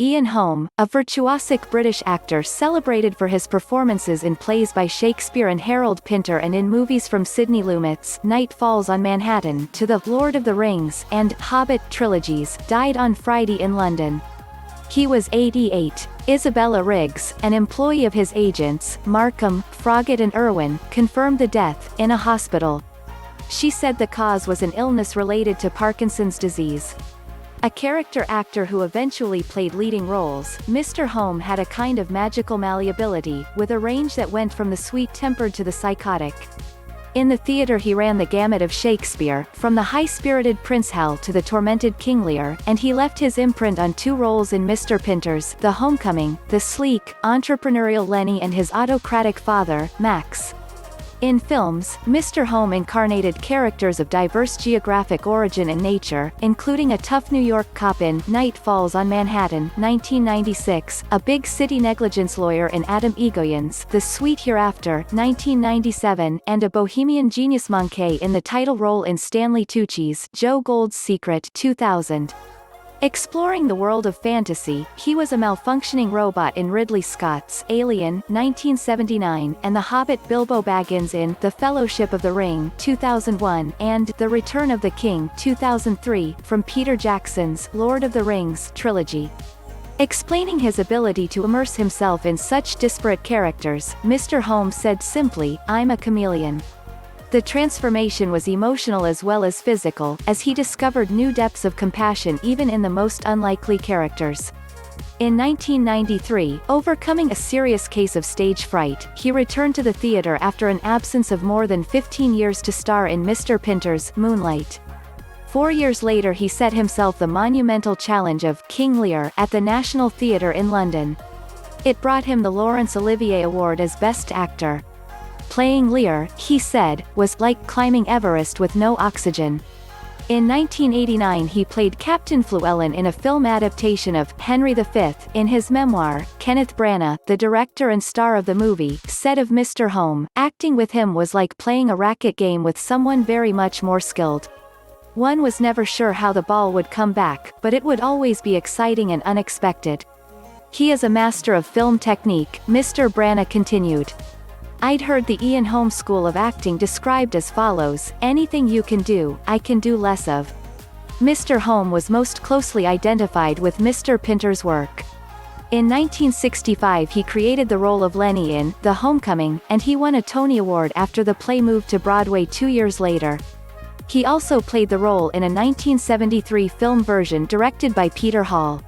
Ian Holm, a virtuosic British actor celebrated for his performances in plays by Shakespeare and Harold Pinter and in movies from Sidney Lumet's Night Falls on Manhattan to the Lord of the Rings and Hobbit trilogies, died on Friday in London. He was 88. Isabella Riggs, an employee of his agents, Markham, Froggatt and Irwin, confirmed the death, in a hospital. She said the cause was an illness related to Parkinson's disease. A character actor who eventually played leading roles, Mr. Holm had a kind of magical malleability, with a range that went from the sweet-tempered to the psychotic. In the theatre he ran the gamut of Shakespeare, from the high-spirited Prince Hal to the tormented King Lear, and he left his imprint on two roles in Mr. Pinter's The Homecoming, the sleek, entrepreneurial Lenny and his autocratic father, Max. In films, Mr. Holm incarnated characters of diverse geographic origin and nature, including a tough New York cop in Night Falls on Manhattan, 1996, a big city negligence lawyer in Atom Egoyan's The Sweet Hereafter, 1997, and a bohemian genius monkey in the title role in Stanley Tucci's Joe Gold's Secret, 2000. Exploring the world of fantasy, he was a malfunctioning robot in Ridley Scott's Alien, 1979, and The Hobbit Bilbo Baggins in The Fellowship of the Ring, 2001, and The Return of the King, 2003, from Peter Jackson's Lord of the Rings trilogy. Explaining his ability to immerse himself in such disparate characters, Mr. Holm said simply, "I'm a chameleon." The transformation was emotional as well as physical, as he discovered new depths of compassion even in the most unlikely characters. In 1993, overcoming a serious case of stage fright, he returned to the theatre after an absence of more than 15 years to star in Mr. Pinter's Moonlight. 4 years later he set himself the monumental challenge of King Lear at the National Theatre in London. It brought him the Laurence Olivier Award as Best Actor. Playing Lear, he said, was like climbing Everest with no oxygen. In 1989 he played Captain Fluellen in a film adaptation of Henry V. In his memoir, Kenneth Branagh, the director and star of the movie, said of Mr. Holm, "Acting with him was like playing a racket game with someone very much more skilled. One was never sure how the ball would come back, but it would always be exciting and unexpected. He is a master of film technique," Mr. Branagh continued. I'd heard the Ian Holm school of acting described as follows: anything you can do, I can do less of. Mr. Holm was most closely identified with Mr. Pinter's work. In 1965 he created the role of Lenny in The Homecoming, and he won a Tony Award after the play moved to Broadway 2 years later. He also played the role in a 1973 film version directed by Peter Hal.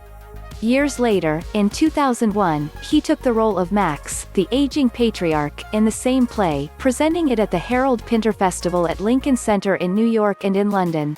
Years later, in 2001, he took the role of Max, the aging patriarch, in the same play, presenting it at the Harold Pinter Festival at Lincoln Center in New York and in London.